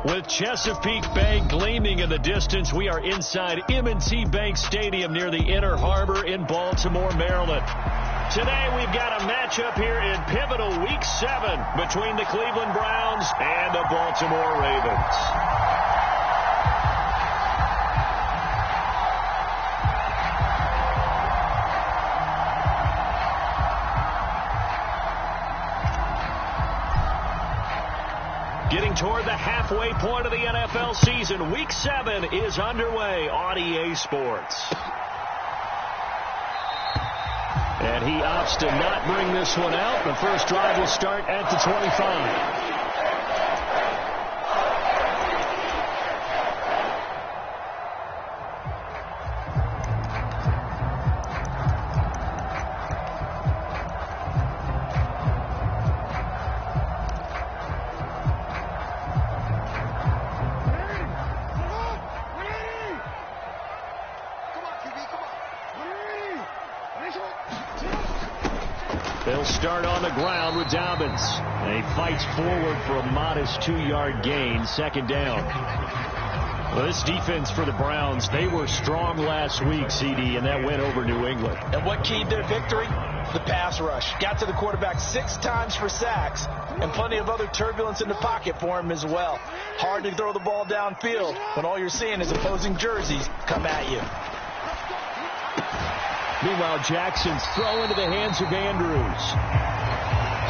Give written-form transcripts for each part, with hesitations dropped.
With Chesapeake Bay gleaming in the distance, we are inside M&T Bank Stadium near the Inner Harbor in Baltimore, Maryland. Today we've got a matchup here in pivotal Week 7 between the Cleveland Browns and the Baltimore Ravens. Getting toward the halfway point of the NFL season, Week 7 is underway on EA Sports. And he opts to not bring this one out. The first drive will start at the 25. They'll start on the ground with Dobbins. And he fights forward for a modest 2-yard gain, second down. Well, this defense for the Browns, they were strong last week, CD, and that went over New England. And what keyed their victory? The pass rush. Got to the quarterback 6 times for sacks, and plenty of other turbulence in the pocket for him as well. Hard to throw the ball downfield when all you're seeing is opposing jerseys come at you. Meanwhile, Jackson's throw into the hands of Andrews.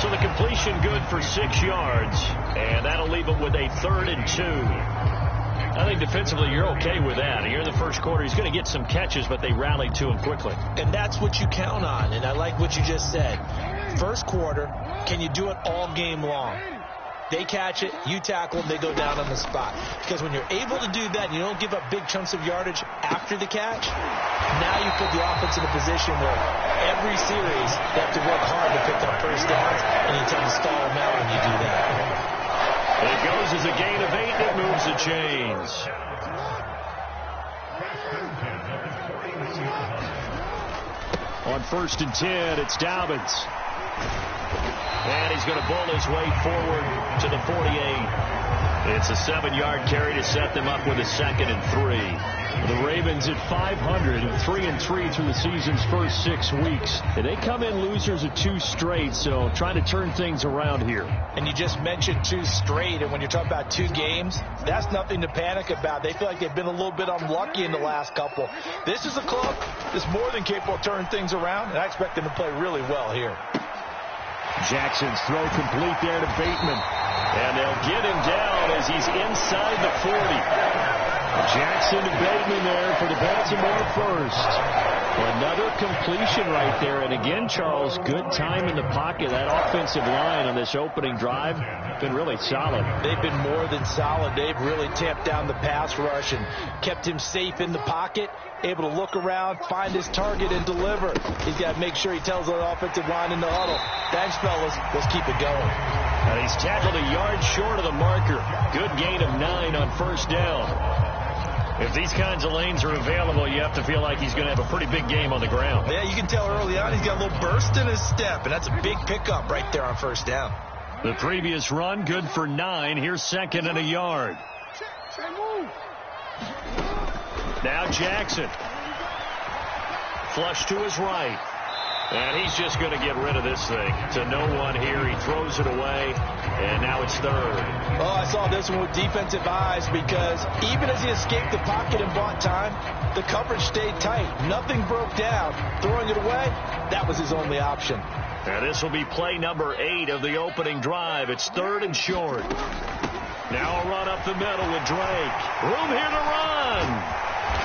So the completion good for 6 yards, and that'll leave him with a 3rd and 2. I think defensively you're okay with that. Here in the first quarter, he's going to get some catches, but they rallied to him quickly. And that's what you count on, and I like what you just said. First quarter, can you do it all game long? They catch it, you tackle them, they go down on the spot. Because when you're able to do that and you don't give up big chunks of yardage after the catch, now you put the offense in a position where every series they have to work hard to pick up first downs, and you tend to stall them out when you do that. It goes as a gain of 8 that moves the chains. On 1st and 10, it's Dobbins. And he's going to bull his way forward to the 48. It's a 7-yard carry to set them up with a 2nd and 3. The Ravens at 500 and 3-3 through the season's first 6 weeks. And they come in losers of 2 straight, so trying to turn things around here. And you just mentioned 2 straight, and when you're talking about 2 games, that's nothing to panic about. They feel like they've been a little bit unlucky in the last couple. This is a club that's more than capable of turning things around, and I expect them to play really well here. Jackson's throw complete there to Bateman. And they'll get him down as he's inside the 40. Jackson to Bateman there for the Baltimore first. Another completion right there. And again, Charles, good time in the pocket. That offensive line on this opening drive been really solid. They've been more than solid. They've really tamped down the pass rush and kept him safe in the pocket, able to look around, find his target, and deliver. He's got to make sure he tells the offensive line in the huddle, thanks, fellas, let's keep it going. And he's tackled a yard short of the marker. Good gain of 9 on first down. If these kinds of lanes are available, you have to feel like he's going to have a pretty big game on the ground. Yeah, you can tell early on he's got a little burst in his step, and that's a big pickup right there on first down. The previous run, good for 9. Here's 2nd and a yard. Now Jackson. Flush to his right. And he's just going to get rid of this thing. To no one here. He throws it away. And now it's 3rd. Oh, I saw this one with defensive eyes because even as he escaped the pocket and bought time, the coverage stayed tight. Nothing broke down. Throwing it away, that was his only option. And this will be play number 8 of the opening drive. It's 3rd and short. Now a run up the middle with Drake. Room here to run.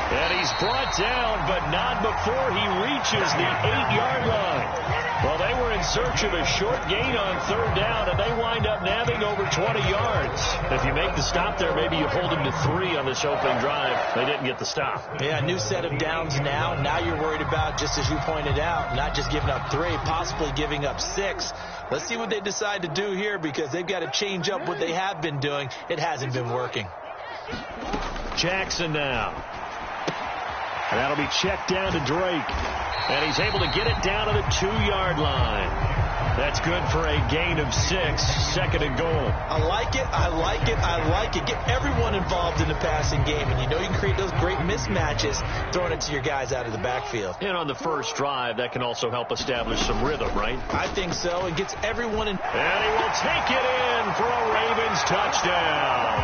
And he's brought down, but not before he reaches the 8-yard line. Well, they were in search of a short gain on 3rd down, and they wind up nabbing over 20 yards. If you make the stop there, maybe you hold him to 3 on this opening drive. They didn't get the stop. Yeah, new set of downs now. Now you're worried about, just as you pointed out, not just giving up 3, possibly giving up 6. Let's see what they decide to do here because they've got to change up what they have been doing. It hasn't been working. Jackson now. And that'll be checked down to Drake. And he's able to get it down to the 2-yard line. That's good for a gain of 6, second and goal. I like it, I like it, I like it. Get everyone involved in the passing game, and you know you can create those great mismatches throwing it to your guys out of the backfield. And on the first drive, that can also help establish some rhythm, right? I think so. It gets everyone in. And he will take it in for a Ravens touchdown.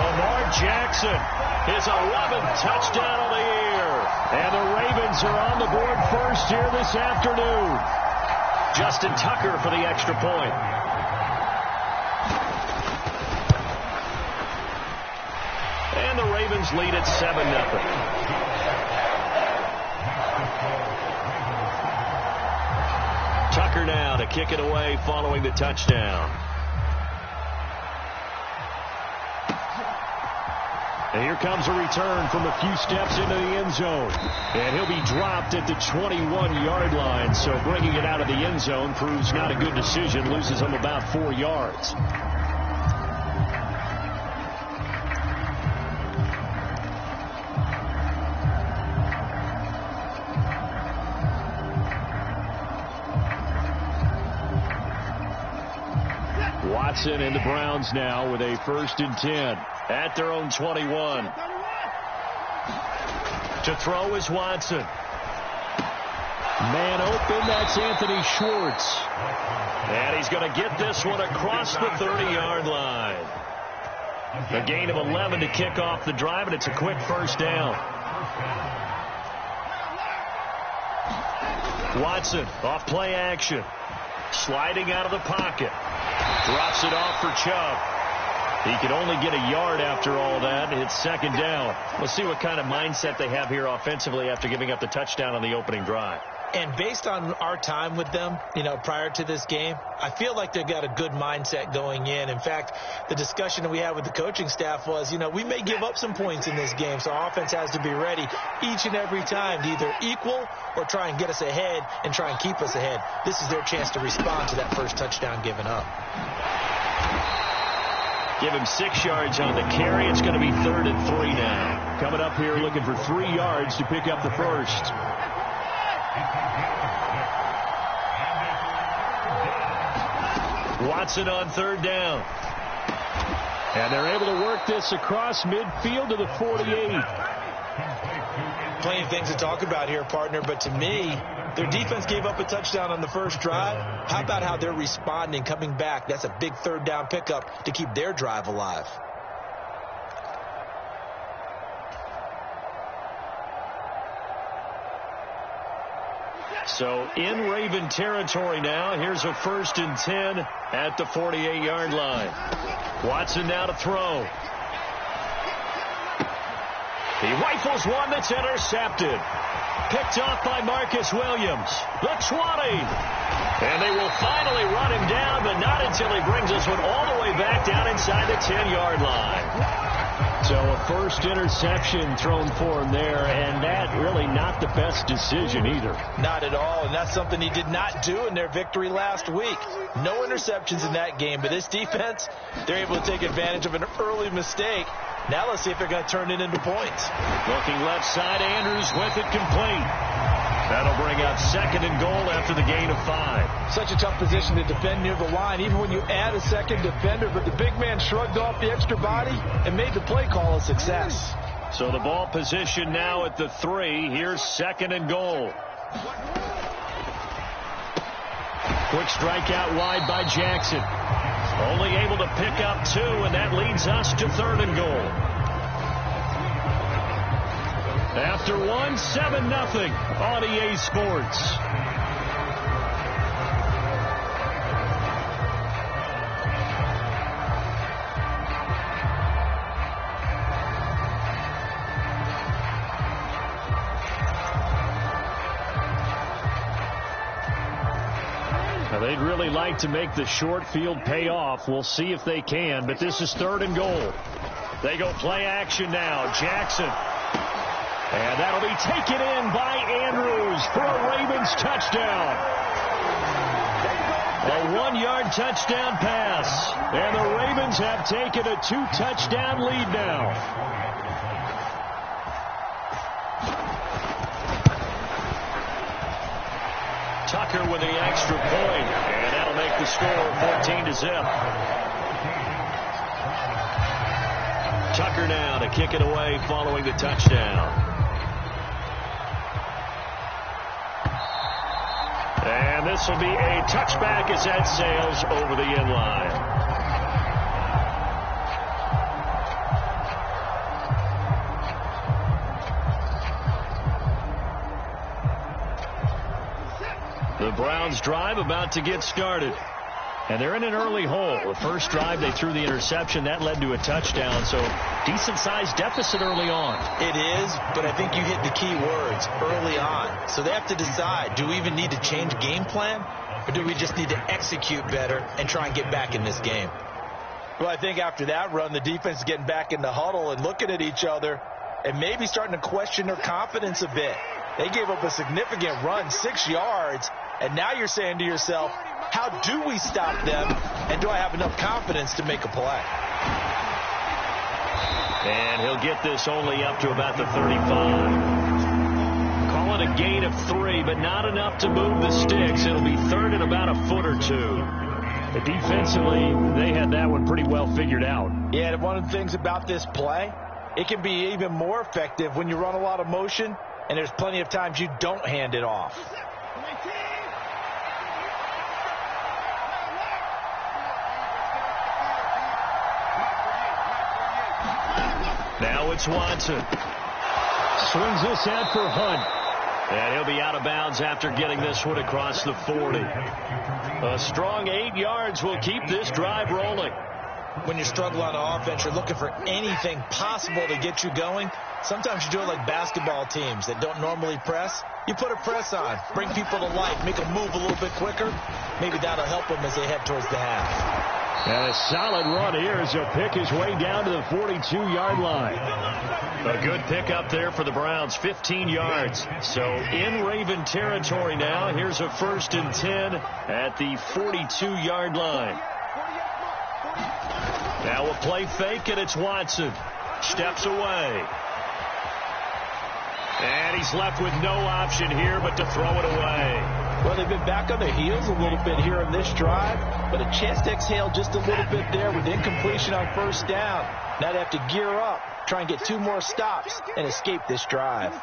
Lamar Jackson, his 11th touchdown of the year. And the Ravens are on the board first here this afternoon. Justin Tucker for the extra point. And the Ravens lead at 7-0. Tucker now to kick it away following the touchdown. And here comes a return from a few steps into the end zone. And he'll be dropped at the 21-yard line. So bringing it out of the end zone proves not a good decision. Loses him about 4 yards. Watson and the Browns now with a 1st and 10 at their own 21. To throw is Watson. Man open, that's Anthony Schwartz. And he's going to get this one across the 30-yard line. A gain of 11 to kick off the drive, and it's a quick first down. Watson off play action. Sliding out of the pocket. Drops it off for Chubb. He can only get a yard after all that. It's 2nd down. We'll see what kind of mindset they have here offensively after giving up the touchdown on the opening drive. And based on our time with them, prior to this game, I feel like they've got a good mindset going in. In fact, the discussion that we had with the coaching staff was, we may give up some points in this game, so our offense has to be ready each and every time to either equal or try and get us ahead and try and keep us ahead. This is their chance to respond to that first touchdown given up. Give him 6 yards on the carry. It's going to be 3rd and 3 now. Coming up here looking for 3 yards to pick up the first. Watson on 3rd down. And they're able to work this across midfield to the 48. Plenty of things to talk about here, partner, but to me, their defense gave up a touchdown on the first drive. How about how they're responding, coming back? That's a big 3rd down pickup to keep their drive alive. So in Raven territory now. Here's a 1st and 10 at the 48-yard line. Watson now to throw. He rifles one that's intercepted. Picked off by Marcus Williams. The 20. And they will finally run him down, but not until he brings this one all the way back down inside the 10-yard line. So a first interception thrown for him there, and that really not the best decision either. Not at all, and that's something he did not do in their victory last week. No interceptions in that game, but this defense, they're able to take advantage of an early mistake. Now let's see if they're going to turn it into points. Looking left side, Andrews with it complete. That'll bring up 2nd and goal after the gain of 5. Such a tough position to defend near the line, even when you add a second defender, but the big man shrugged off the extra body and made the play call a success. So the ball position now at the 3. Here's 2nd and goal. Quick strike out wide by Jackson. Only able to pick up 2, and that leads us to 3rd and goal. After 1, 7-0 on EA Sports. Now they'd really like to make the short field pay off. We'll see if they can, but this is 3rd and goal. They go play action now. Jackson. And that'll be taken in by Andrews for a Ravens touchdown. A 1-yard touchdown pass. And the Ravens have taken a 2-touchdown lead now. Tucker with the extra point, and that'll make the score 14-0. Tucker now to kick it away following the touchdown. And this will be a touchback as that sails over the end line. The Browns drive about to get started. And they're in an early hole. The first drive, they threw the interception. That led to a touchdown. So decent-sized deficit early on. It is, but I think you hit the key words, early on. So they have to decide, do we even need to change game plan? Or do we just need to execute better and try and get back in this game? Well, I think after that run, the defense is getting back in the huddle and looking at each other and maybe starting to question their confidence a bit. They gave up a significant run, 6 yards, and now you're saying to yourself, how do we stop them, and do I have enough confidence to make a play? And he'll get this only up to about the 35. Call it a gain of 3, but not enough to move the sticks. It'll be third and about a foot or two. But defensively, they had that one pretty well figured out. Yeah, and one of the things about this play, it can be even more effective when you run a lot of motion, and there's plenty of times you don't hand it off. Now it's Watson. Swings this out for Hunt. And he'll be out of bounds after getting this one across the 40. A strong 8 yards will keep this drive rolling. When you struggle on offense, you're looking for anything possible to get you going. Sometimes you do it like basketball teams that don't normally press. You put a press on, bring people to life, make them move a little bit quicker. Maybe that'll help them as they head towards the half. And a solid run here as he'll pick his way down to the 42-yard line. A good pick up there for the Browns, 15 yards. So in Raven territory now. Here's a 1st and 10 at the 42-yard line. Now a play fake, and it's Watson. Steps away. And he's left with no option here but to throw it away. Well, they've been back on their heels a little bit here in this drive, but a chance to exhale just a little bit there with incompletion on 1st down. Now they have to gear up, try and get 2 more stops, and escape this drive.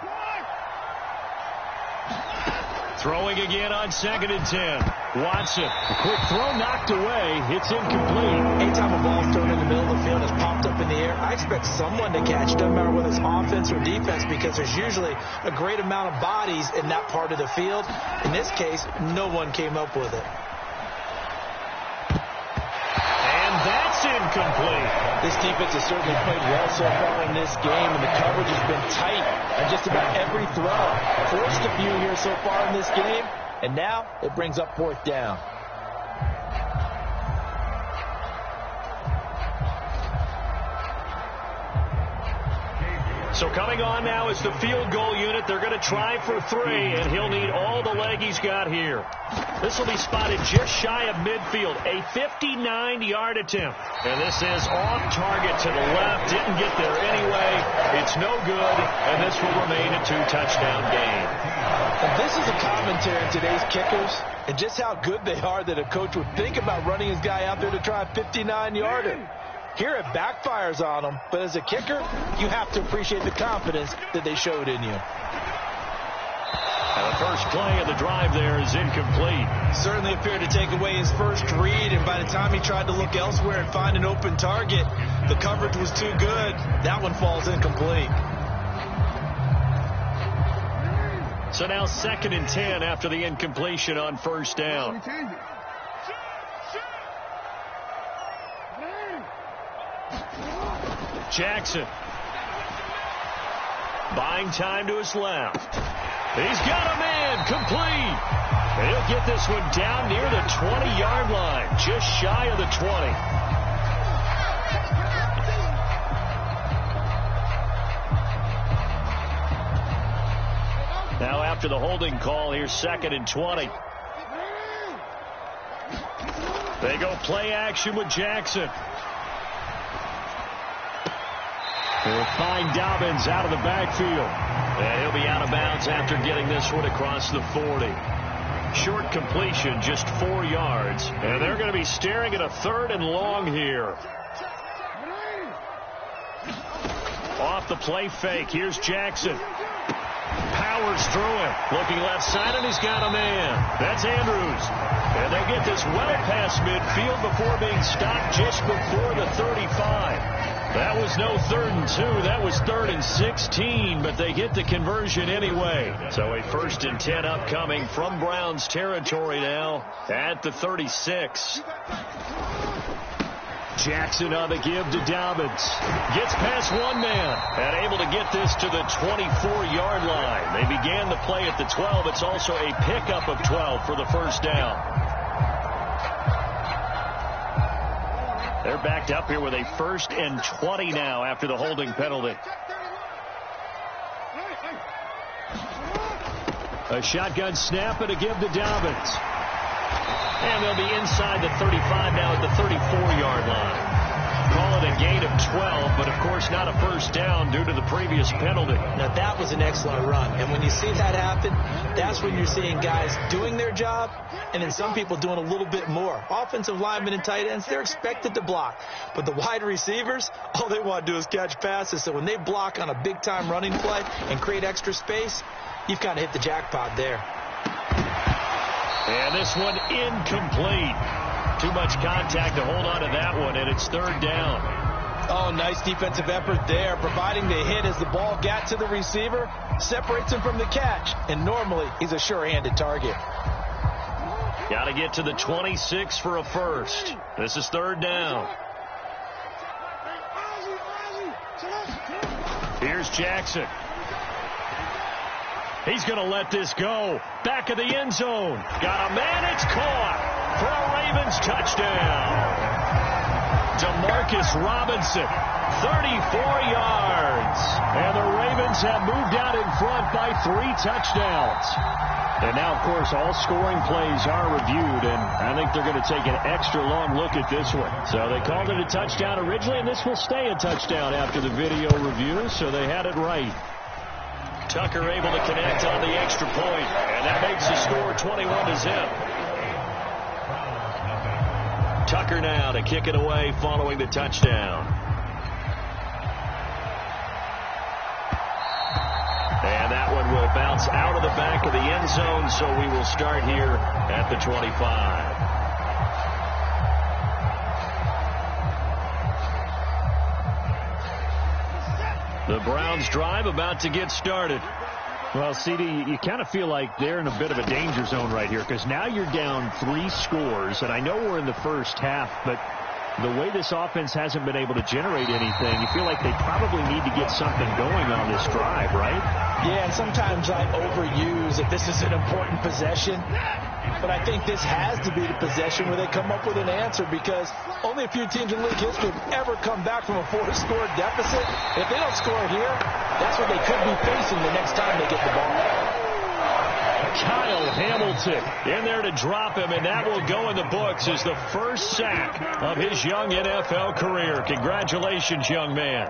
Throwing again on 2nd and 10. Watson, a quick throw knocked away. It's incomplete. Anytime a ball's thrown in the middle of the field, it's popped up in the air, I expect someone to catch it, doesn't matter whether it's offense or defense, because there's usually a great amount of bodies in that part of the field. In this case, no one came up with it. And that's incomplete. This defense has certainly played well so far in this game, and the coverage has been tight on just about every throw. Forced a few here so far in this game, and now it brings up 4th down. So coming on now is the field goal unit. They're going to try for 3, and he'll need all the leg he's got here. This will be spotted just shy of midfield, a 59-yard attempt. And this is off target to the left. Didn't get there anyway. It's no good, and this will remain a 2-touchdown game. And this is a commentary on today's kickers and just how good they are that a coach would think about running his guy out there to try a 59-yarder. Here it backfires on them, but as a kicker, you have to appreciate the confidence that they showed in you. And the first play of the drive there is incomplete. Certainly appeared to take away his first read, and by the time he tried to look elsewhere and find an open target, the coverage was too good. That one falls incomplete. So now 2nd and 10 after the incompletion on 1st down. Jackson. Buying time to his left. He's got a man complete. He'll get this one down near the 20-yard line, just shy of the 20. Now after the holding call, here's 2nd and 20. They go play action with Jackson. They'll find Dobbins out of the backfield. And he'll be out of bounds after getting this one across the 40. Short completion, just 4 yards. And they're going to be staring at a 3rd and long here. Off the play fake. Here's Jackson. Powers through him. Looking left side, and he's got a man. That's Andrews. And they'll get this well past midfield before being stopped just before the 35. That was no 3rd and 2. That was 3rd and 16, but they get the conversion anyway. So a 1st and 10 upcoming from Browns territory now at the 36. Jackson on the give to Dobbins. Gets past one man and able to get this to the 24-yard line. They began the play at the 12. It's also a pickup of 12 for the 1st down. They're backed up here with a 1st and 20 now after the holding penalty. A shotgun snap and a give to Dobbins. And they'll be inside the 35 now at the 34-yard line. Call it a gain of 12, but of course not a 1st down due to the previous penalty. Now that was an excellent run. And when you see that happen, that's when you're seeing guys doing their job and then some people doing a little bit more. Offensive linemen and tight ends, they're expected to block. But the wide receivers, all they want to do is catch passes. So when they block on a big-time running play and create extra space, you've kind of hit the jackpot there. And this one incomplete. Too much contact to hold on to that one, and it's 3rd down. Oh, nice defensive effort there, providing the hit as the ball got to the receiver, separates him from the catch, and normally he's a sure-handed target. Got to get to the 26 for a 1st. This is 3rd down. Here's Jackson. He's going to let this go. Back of the end zone. Got a man. It's caught for a Ravens touchdown. Demarcus Robinson, 34 yards. And the Ravens have moved out in front by 3 touchdowns. And now, of course, all scoring plays are reviewed, and I think they're going to take an extra long look at this one. So they called it a touchdown originally, and this will stay a touchdown after the video review, so they had it right. Tucker able to connect on the extra point, and that makes the score 21-0. Tucker now to kick it away following the touchdown. And that one will bounce out of the back of the end zone, so we will start here at the 25. The Browns drive about to get started. Well, CD, you kind of feel like they're in a bit of a danger zone right here because now you're down 3 scores, and I know we're in the first half, but the way this offense hasn't been able to generate anything, you feel like they probably need to get something going on this drive, right? Yeah, and sometimes I overuse that this is an important possession. But I think this has to be the possession where they come up with an answer because only a few teams in league history have ever come back from a 4-score deficit. If they don't score here, that's what they could be facing the next time they get the ball. Kyle Hamilton in there to drop him, and that will go in the books as the first sack of his young NFL career. Congratulations, young man.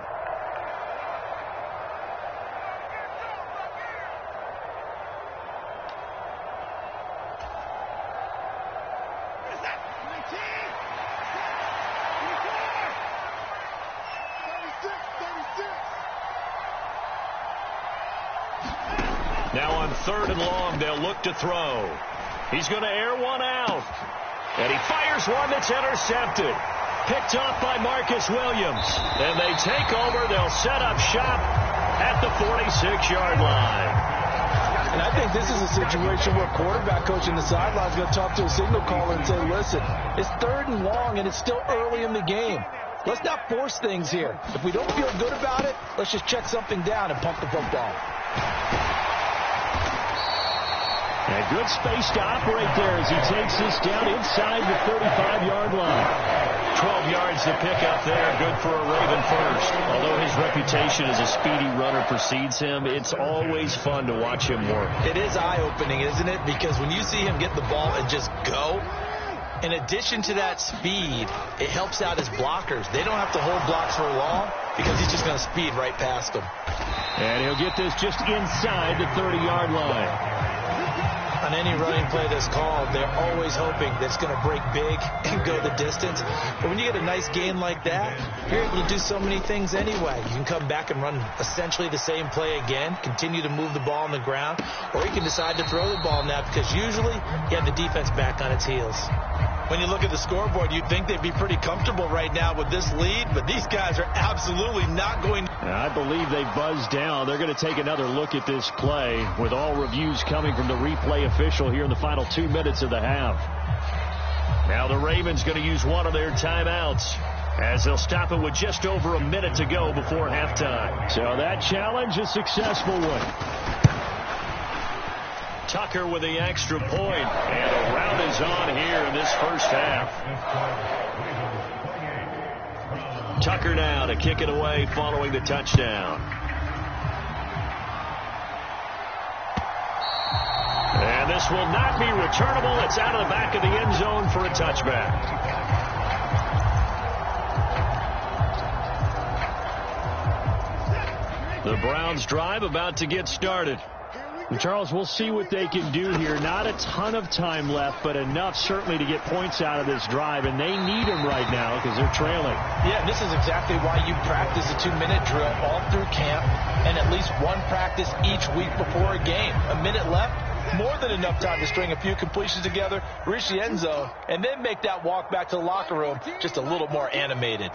Now on 3rd and long, they'll look to throw. He's going to air one out. And he fires one that's intercepted. Picked off by Marcus Williams. And they take over. They'll set up shop at the 46-yard line. And I think this is a situation where quarterback coach in the sideline is going to talk to a signal caller and say, listen, it's 3rd and long and it's still early in the game. Let's not force things here. If we don't feel good about it, let's just check something down and pump the football. And good space to operate there as he takes this down inside the 35-yard line. 12 yards to pick up there. Good for a Raven first. Although his reputation as a speedy runner precedes him, it's always fun to watch him work. It is eye-opening, isn't it? Because when you see him get the ball and just go, in addition to that speed, it helps out his blockers. They don't have to hold blocks for long because he's just going to speed right past them. And he'll get this just inside the 30-yard line. On any running play that's called, they're always hoping that it's going to break big and go the distance. But when you get a nice gain like that, you're able to do so many things anyway. You can come back and run essentially the same play again, continue to move the ball on the ground, or you can decide to throw the ball now because usually you have the defense back on its heels. When you look at the scoreboard, you'd think they'd be pretty comfortable right now with this lead, but these guys are absolutely not going to. I believe they buzzed down. They're going to take another look at this play with all reviews coming from the replay official here in the final 2 minutes of the half. Now the Ravens going to use one of their timeouts as they'll stop it with just over a minute to go before halftime. So that challenge, a successful one. Tucker with the extra point, and a rout is on here in this first half. Tucker now to kick it away following the touchdown. And this will not be returnable. It's out of the back of the end zone for a touchback. The Browns drive about to get started. And Charles, we'll see what they can do here. Not a ton of time left, but enough certainly to get points out of this drive, and they need them right now because they're trailing. Yeah, this is exactly why you practice a 2-minute drill all through camp and at least one practice each week before a game. A minute left, more than enough time to string a few completions together, reach the end zone, and then make that walk back to the locker room just a little more animated.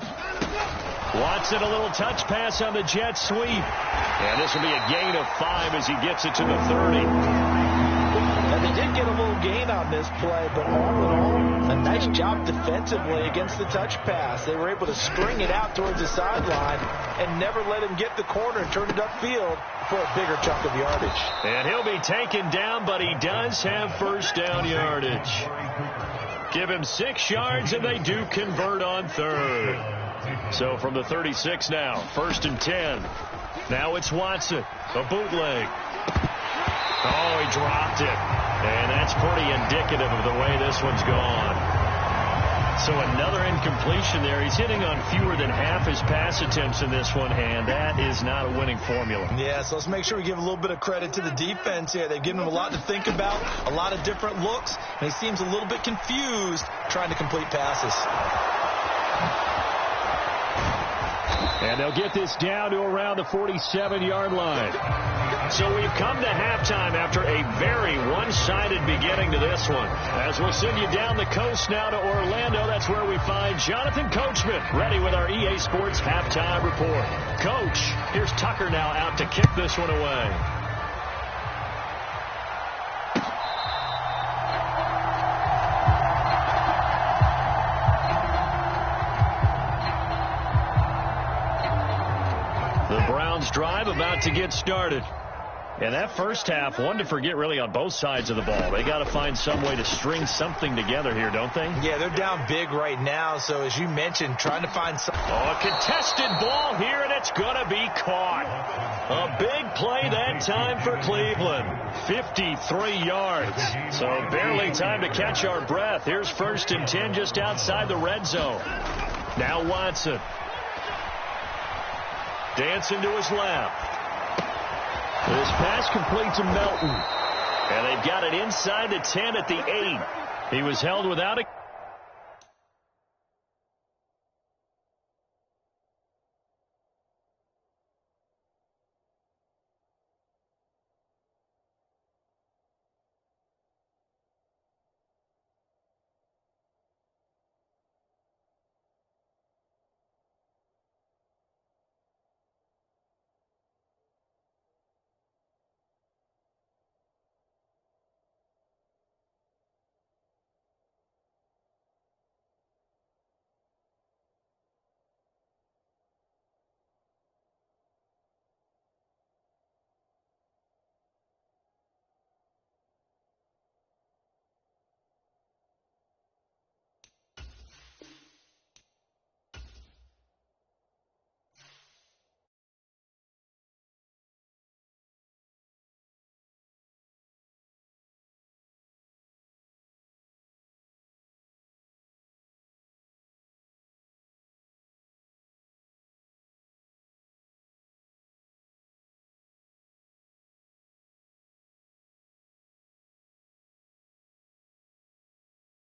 Watson, a little touch pass on the jet sweep. And this will be a gain of 5 as he gets it to the 30. And they did get a little gain on this play, but all in all, a nice job defensively against the touch pass. They were able to string it out towards the sideline and never let him get the corner and turn it upfield for a bigger chunk of yardage. And he'll be taken down, but he does have first down yardage. Give him 6 yards, and they do convert on third. So from the 36 now, 1st and 10. Now it's Watson, a bootleg. Oh, he dropped it. And that's pretty indicative of the way this one's gone. So another incompletion there. He's hitting on fewer than half his pass attempts in this one, and that is not a winning formula. Yeah, so let's make sure we give a little bit of credit to the defense here. They've given him a lot to think about, a lot of different looks, and he seems a little bit confused trying to complete passes. And they'll get this down to around the 47-yard line. So we've come to halftime after a very one-sided beginning to this one. As we'll send you down the coast now to Orlando, that's where we find Jonathan Coachman ready with our EA Sports Halftime Report. Coach, here's Tucker now out to kick this one away. Drive about to get started. And that first half, one to forget really on both sides of the ball. They got to find some way to string something together here, don't they? Yeah, they're down big right now. So as you mentioned, trying to find some. Oh, a contested ball here, and it's going to be caught. A big play that time for Cleveland. 53 yards. So barely time to catch our breath. Here's 1st and 10 just outside the red zone. Now Watson. Dancing to his left. This pass complete to Melton. And they've got it inside the 10 at the 8. He was held without a...